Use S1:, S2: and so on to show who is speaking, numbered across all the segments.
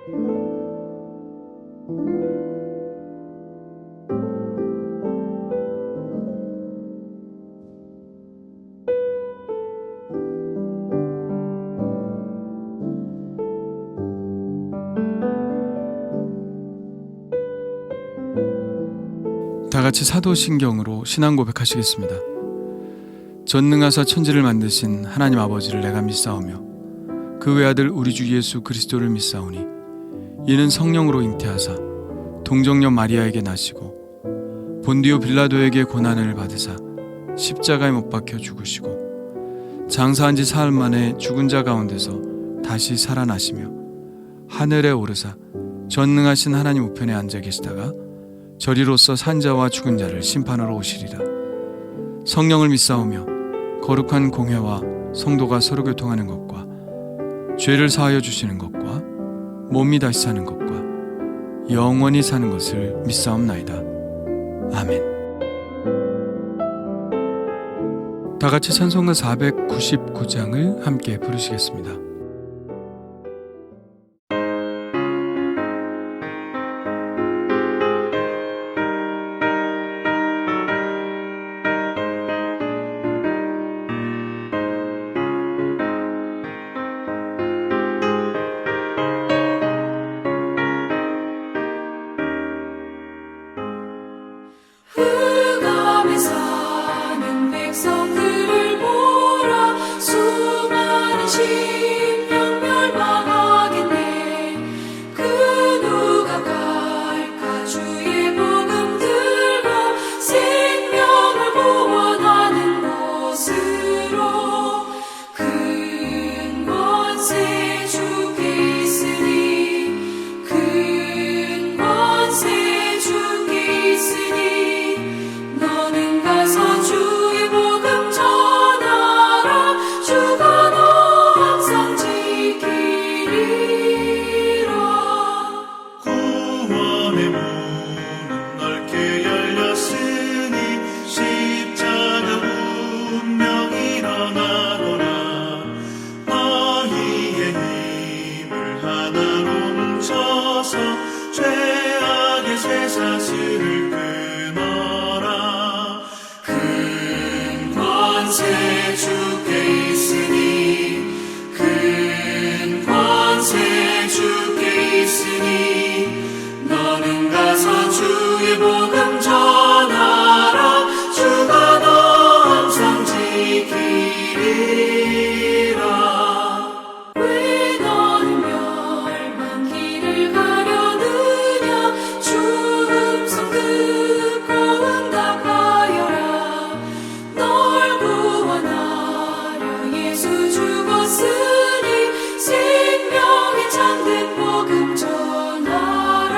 S1: 다 같이 사도신경으로 신앙 고백하시겠습니다. 전능하사 천지를 만드신 하나님 아버지를 내가 믿사오며 그 외아들 우리 주 예수 그리스도를 믿사오니 이는 성령으로 잉태하사 동정녀 마리아에게 나시고 본디오 빌라도에게 고난을 받으사 십자가에 못 박혀 죽으시고 장사한 지 사흘 만에 죽은 자 가운데서 다시 살아나시며 하늘에 오르사 전능하신 하나님 우편에 앉아 계시다가 저리로서 산자와 죽은 자를 심판하러 오시리라. 성령을 믿사오며 거룩한 공회와 성도가 서로 교통하는 것과 죄를 사하여 주시는 것과 몸이 다시 사는 것과 영원히 사는 것을 믿사옵나이다. 아멘. 다 같이 찬송가 499장을 함께 부르시겠습니다.
S2: 흑암에 사는 백성들을 보라. 수많은 심령 멸망하겠네. 그 누가 갈까. 주의 복음 들고 생명을 구원하는 곳으로. 큰 권세 주께 있으니, 큰 권세 주께 있으니, 너는 가서 주의 복음 전하라. 주가 너 항상 지키리라.
S3: 구원의 문은 넓게 열렸으니 십자가 운명 일어나거라. 너희의 힘을 하나로 뭉쳐서 죄악의 쇠사슬을 끊어라.
S2: 큰 권세 주께 있으니, 큰 권세 주께 있으니, 너는 가서 주의 복음 전하라. 주가 너 항상 지키리라. 왜 너는 멸망길을 가려느냐. 주 음성 듣고 응답하여라. 널 구원하려 예수 죽었으니 생명의 참된 복음 전하라.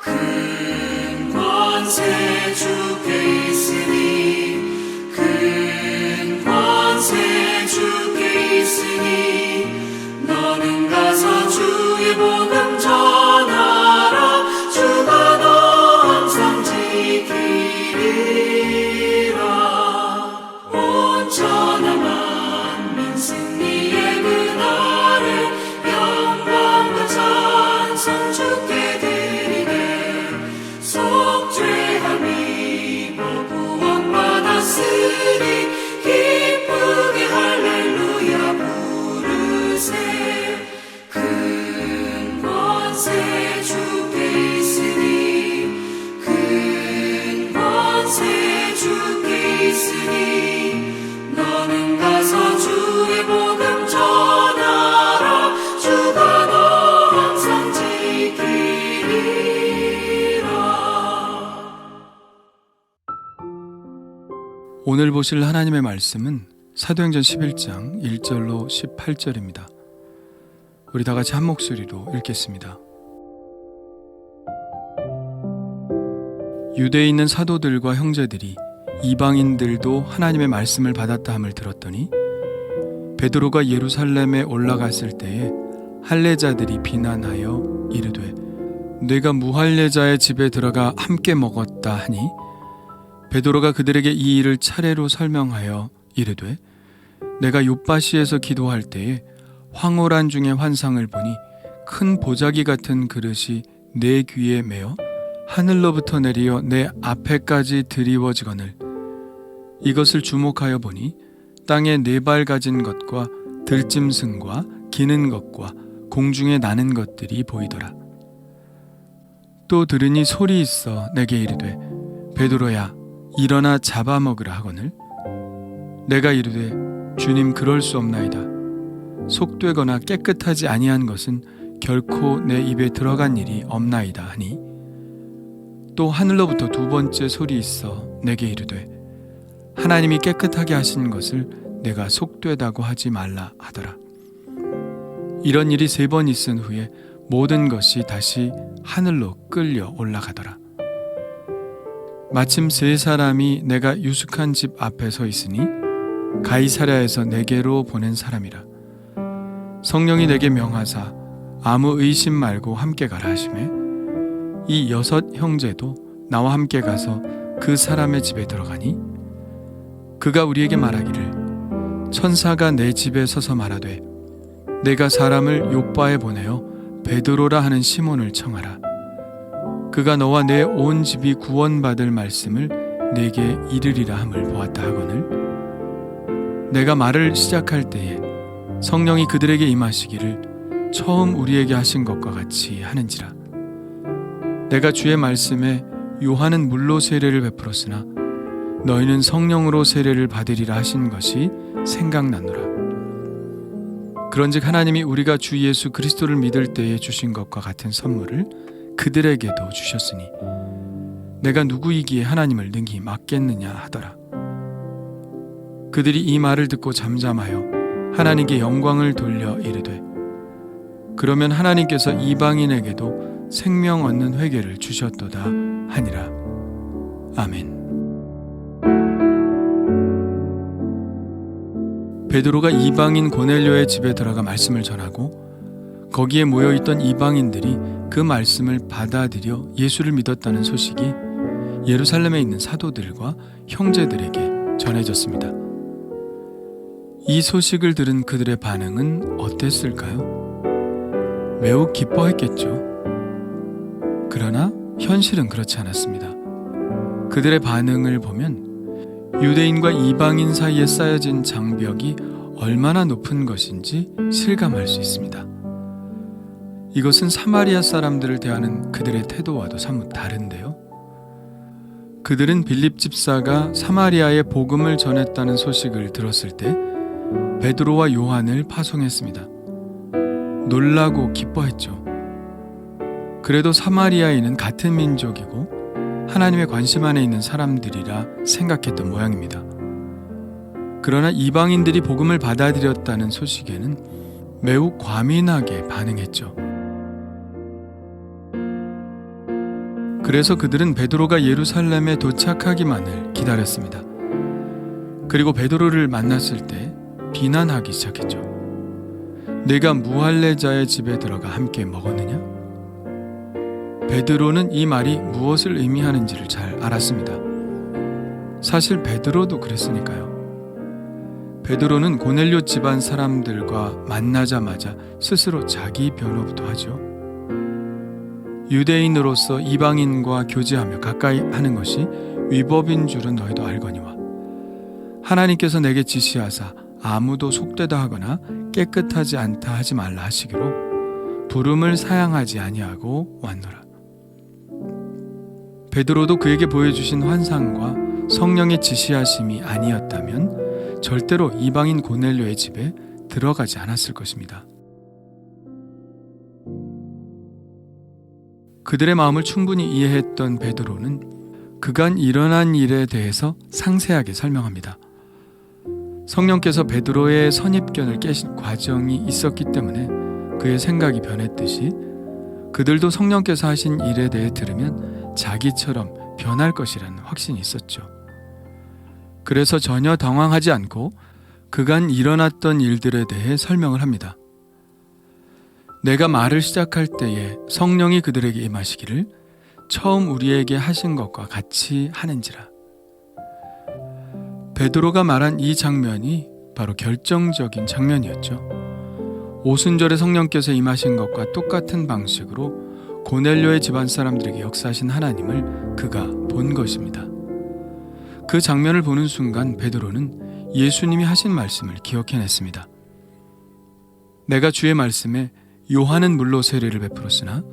S2: 큰 권세 주께 있으니, 큰 권세 주께 있으니, 너는 가서 주의 복음 전하라. 주가 너 항상 지키리라. 온전한 만민 승리의 그날에 영광과 찬송 주께 드리네. 속죄함 입어 구원받았으니 기쁘게 할렐루야 부르세. 큰 권세 주께 있으니, 큰 권세 주께 있으니, 너는 가서 주의 복음 전하라. 주가 너 항상 지키리라.
S1: 오늘 보실 하나님의 말씀은 사도행전 11장 1절로 18절입니다. 우리 다 같이 한 목소리로 읽겠습니다. 유대에 있는 사도들과 형제들이 이방인들도 하나님의 말씀을 받았다 함을 들었더니 베드로가 예루살렘에 올라갔을 때에 할례자들이 비난하여 이르되 내가 무할례자의 집에 들어가 함께 먹었다 하니 베드로가 그들에게 이 일을 차례로 설명하여 이르되 내가 욥바시에서 기도할 때에 황홀한 중에 환상을 보니 큰 보자기 같은 그릇이 내 귀에 매어 하늘로부터 내리어 내 앞에까지 드리워지거늘 이것을 주목하여 보니 땅에 네 발 가진 것과 들짐승과 기는 것과 공중에 나는 것들이 보이더라. 또 들으니 소리 있어 내게 이르되 베드로야 일어나 잡아먹으라 하거늘 내가 이르되 주님 그럴 수 없나이다. 속되거나 깨끗하지 아니한 것은 결코 내 입에 들어간 일이 없나이다 하니 또 하늘로부터 두 번째 소리 있어 내게 이르되 하나님이 깨끗하게 하신 것을 내가 속되다고 하지 말라 하더라. 이런 일이 3번 있은 후에 모든 것이 다시 하늘로 끌려 올라가더라. 마침 3사람이 내가 유숙한 집 앞에 서 있으니 가이사랴에서 내게로 보낸 사람이라. 성령이 내게 명하사 아무 의심 말고 함께 가라 하시매 이 6 형제도 나와 함께 가서 그 사람의 집에 들어가니 그가 우리에게 말하기를 천사가 내 집에 서서 말하되 내가 사람을 요빠에 보내어 베드로라 하는 시몬을 청하라. 그가 너와 내 온 집이 구원받을 말씀을 내게 이르리라 함을 보았다 하거늘 내가 말을 시작할 때에 성령이 그들에게 임하시기를 처음 우리에게 하신 것과 같이 하는지라. 내가 주의 말씀에 요한은 물로 세례를 베풀었으나 너희는 성령으로 세례를 받으리라 하신 것이 생각나노라. 그런즉 하나님이 우리가 주 예수 그리스도를 믿을 때에 주신 것과 같은 선물을 그들에게도 주셨으니 내가 누구이기에 하나님을 능히 막겠느냐 하더라. 그들이 이 말을 듣고 잠잠하여 하나님께 영광을 돌려 이르되 그러면 하나님께서 이방인에게도 생명 얻는 회개를 주셨도다 하니라. 아멘. 베드로가 이방인 고넬료의 집에 들어가 말씀을 전하고 거기에 모여있던 이방인들이 그 말씀을 받아들여 예수를 믿었다는 소식이 예루살렘에 있는 사도들과 형제들에게 전해졌습니다. 이 소식을 들은 그들의 반응은 어땠을까요? 매우 기뻐했겠죠. 그러나 현실은 그렇지 않았습니다. 그들의 반응을 보면 유대인과 이방인 사이에 쌓여진 장벽이 얼마나 높은 것인지 실감할 수 있습니다. 이것은 사마리아 사람들을 대하는 그들의 태도와도 사뭇 다른데요. 그들은 빌립 집사가 사마리아에 복음을 전했다는 소식을 들었을 때 베드로와 요한을 파송했습니다. 놀라고 기뻐했죠. 그래도 사마리아인은 같은 민족이고 하나님의 관심 안에 있는 사람들이라 생각했던 모양입니다. 그러나 이방인들이 복음을 받아들였다는 소식에는 매우 과민하게 반응했죠. 그래서 그들은 베드로가 예루살렘에 도착하기만을 기다렸습니다. 그리고 베드로를 만났을 때 비난하기 시작했죠. 내가 무할례자의 집에 들어가 함께 먹었느냐? 베드로는 이 말이 무엇을 의미하는지를 잘 알았습니다. 사실 베드로도 그랬으니까요. 베드로는 고넬료 집안 사람들과 만나자마자 스스로 자기 변호부터 하죠. 유대인으로서 이방인과 교제하며 가까이 하는 것이 위법인 줄은 너희도 알거니와 하나님께서 내게 지시하사 아무도 속되다 하거나 깨끗하지 않다 하지 말라 하시기로 부름을 사양하지 아니하고 왔노라. 베드로도 그에게 보여주신 환상과 성령의 지시하심이 아니었다면 절대로 이방인 고넬료의 집에 들어가지 않았을 것입니다. 그들의 마음을 충분히 이해했던 베드로는 그간 일어난 일에 대해서 상세하게 설명합니다. 성령께서 베드로의 선입견을 깨신 과정이 있었기 때문에 그의 생각이 변했듯이 그들도 성령께서 하신 일에 대해 들으면 자기처럼 변할 것이라는 확신이 있었죠. 그래서 전혀 당황하지 않고 그간 일어났던 일들에 대해 설명을 합니다. 내가 말을 시작할 때에 성령이 그들에게 임하시기를 처음 우리에게 하신 것과 같이 하는지라. 베드로가 말한 이 장면이 바로 결정적인 장면이었죠. 오순절에 성령께서 임하신 것과 똑같은 방식으로 고넬료의 집안 사람들에게 역사하신 하나님을 그가 본 것입니다. 그 장면을 보는 순간 베드로는 예수님이 하신 말씀을 기억해냈습니다. 내가 주의 말씀에 요한은 물로 세례를 베풀었으나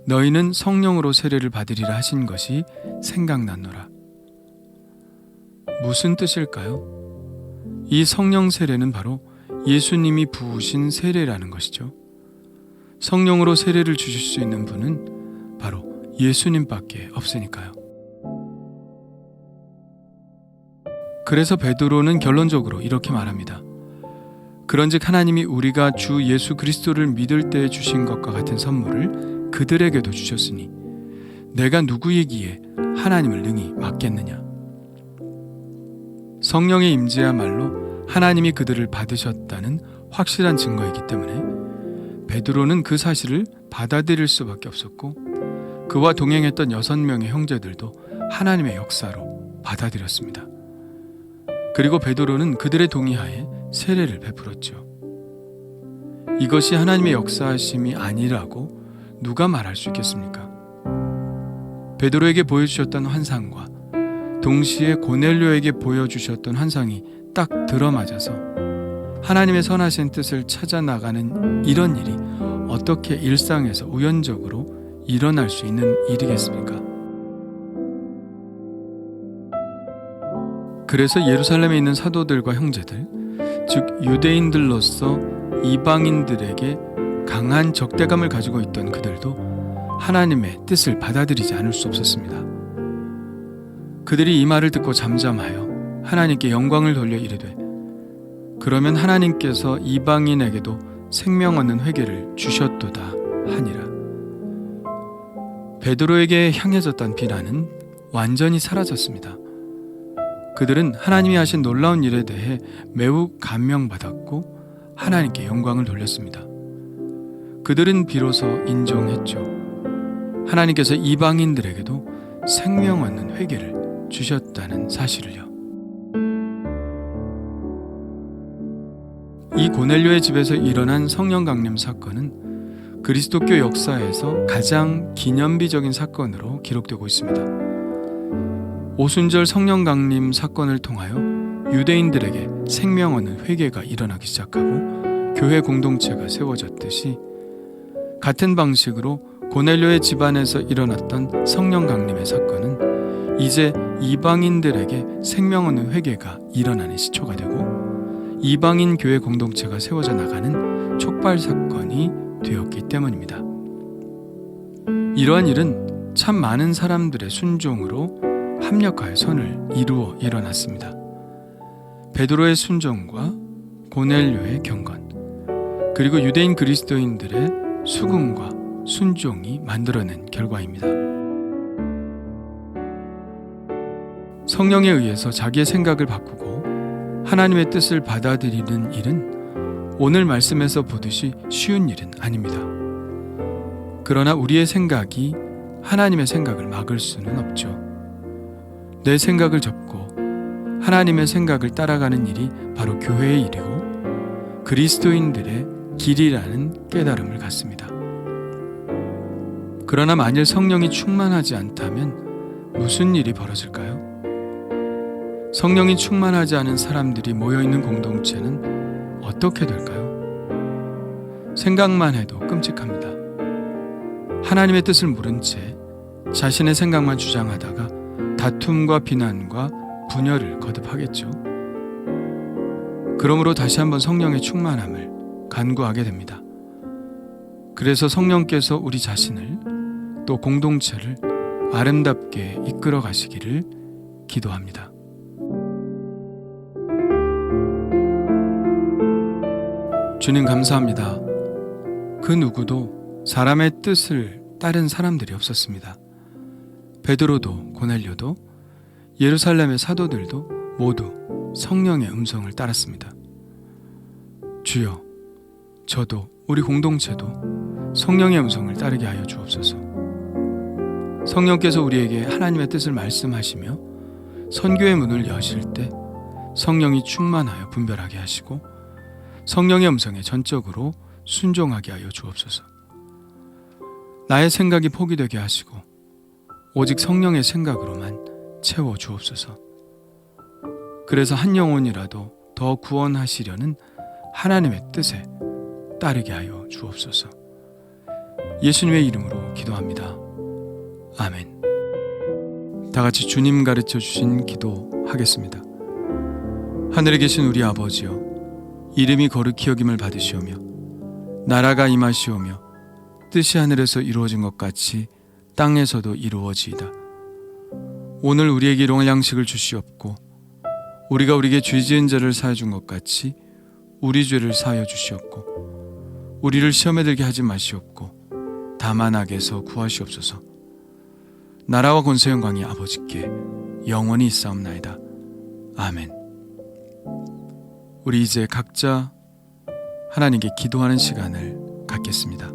S1: 너희는 성령으로 세례를 받으리라 하신 것이 생각났노라. 무슨 뜻일까요? 이 성령 세례는 바로 예수님이 부으신 세례라는 것이죠. 성령으로 세례를 주실 수 있는 분은 바로 예수님밖에 없으니까요. 그래서 베드로는 결론적으로 이렇게 말합니다. 그런즉 하나님이 우리가 주 예수 그리스도를 믿을 때에 주신 것과 같은 선물을 그들에게도 주셨으니 내가 누구이기에 하나님을 능히 막겠느냐. 성령의 임재야말로 하나님이 그들을 받으셨다는 확실한 증거이기 때문에 베드로는 그 사실을 받아들일 수밖에 없었고 그와 동행했던 6명의 형제들도 하나님의 역사로 받아들였습니다. 그리고 베드로는 그들의 동의하에 세례를 베풀었죠. 이것이 하나님의 역사하심이 아니라고 누가 말할 수 있겠습니까? 베드로에게 보여주셨던 환상과 동시에 고넬료에게 보여주셨던 환상이 딱 들어맞아서 하나님의 선하신 뜻을 찾아나가는 이런 일이 어떻게 일상에서 우연적으로 일어날 수 있는 일이겠습니까? 그래서 예루살렘에 있는 사도들과 형제들, 즉 유대인들로서 이방인들에게 강한 적대감을 가지고 있던 그들도 하나님의 뜻을 받아들이지 않을 수 없었습니다. 그들이 이 말을 듣고 잠잠하여 하나님께 영광을 돌려 이르되 그러면 하나님께서 이방인에게도 생명 얻는 회개를 주셨도다 하니라. 베드로에게 향해졌던 비난은 완전히 사라졌습니다. 그들은 하나님이 하신 놀라운 일에 대해 매우 감명받았고 하나님께 영광을 돌렸습니다. 그들은 비로소 인정했죠. 하나님께서 이방인들에게도 생명 얻는 회개를 주셨다는 사실을요. 이 고넬료의 집에서 일어난 성령 강림 사건은 그리스도교 역사에서 가장 기념비적인 사건으로 기록되고 있습니다. 오순절 성령 강림 사건을 통하여 유대인들에게 생명 얻는 회개가 일어나기 시작하고 교회 공동체가 세워졌듯이 같은 방식으로 고넬료의 집안에서 일어났던 성령 강림의 사건은 이제 이방인들에게 생명 얻는 회개가 일어나는 시초가 되고 이방인 교회 공동체가 세워져 나가는 촉발 사건이 되었기 때문입니다. 이러한 일은 참 많은 사람들의 순종으로 합력하여 선을 이루어 일어났습니다. 베드로의 순종과 고넬료의 경건, 그리고 유대인 그리스도인들의 수긍과 순종이 만들어낸 결과입니다. 성령에 의해서 자기의 생각을 바꾸고 하나님의 뜻을 받아들이는 일은 오늘 말씀에서 보듯이 쉬운 일은 아닙니다. 그러나 우리의 생각이 하나님의 생각을 막을 수는 없죠. 내 생각을 접고 하나님의 생각을 따라가는 일이 바로 교회의 일이고 그리스도인들의 길이라는 깨달음을 갖습니다. 그러나 만일 성령이 충만하지 않다면 무슨 일이 벌어질까요? 성령이 충만하지 않은 사람들이 모여있는 공동체는 어떻게 될까요? 생각만 해도 끔찍합니다. 하나님의 뜻을 모른 채 자신의 생각만 주장하다가 다툼과 비난과 분열을 거듭하겠죠. 그러므로 다시 한번 성령의 충만함을 간구하게 됩니다. 그래서 성령께서 우리 자신을 또 공동체를 아름답게 이끌어 가시기를 기도합니다. 주님 감사합니다. 그 누구도 사람의 뜻을 따른 사람들이 없었습니다. 베드로도 고넬료도 예루살렘의 사도들도 모두 성령의 음성을 따랐습니다. 주여, 저도 우리 공동체도 성령의 음성을 따르게 하여 주옵소서. 성령께서 우리에게 하나님의 뜻을 말씀하시며 선교의 문을 여실 때 성령이 충만하여 분별하게 하시고 성령의 음성에 전적으로 순종하게 하여 주옵소서. 나의 생각이 포기되게 하시고 오직 성령의 생각으로만 채워 주옵소서. 그래서 한 영혼이라도 더 구원하시려는 하나님의 뜻에 따르게 하여 주옵소서. 예수님의 이름으로 기도합니다. 아멘. 다 같이 주님 가르쳐 주신 기도 하겠습니다. 하늘에 계신 우리 아버지여, 이름이 거룩히 여김을 받으시오며 나라가 임하시오며 뜻이 하늘에서 이루어진 것 같이 땅에서도 이루어지이다. 오늘 우리에게 일용할 양식을 주시옵고 우리가 우리에게 죄 지은 자를 사하여 준 것 같이 우리 죄를 사하여 주시옵고 우리를 시험에 들게 하지 마시옵고 다만 악에서 구하시옵소서. 나라와 권세 영광이 아버지께 영원히 있사옵나이다. 아멘. 우리 이제 각자 하나님께 기도하는 시간을 갖겠습니다.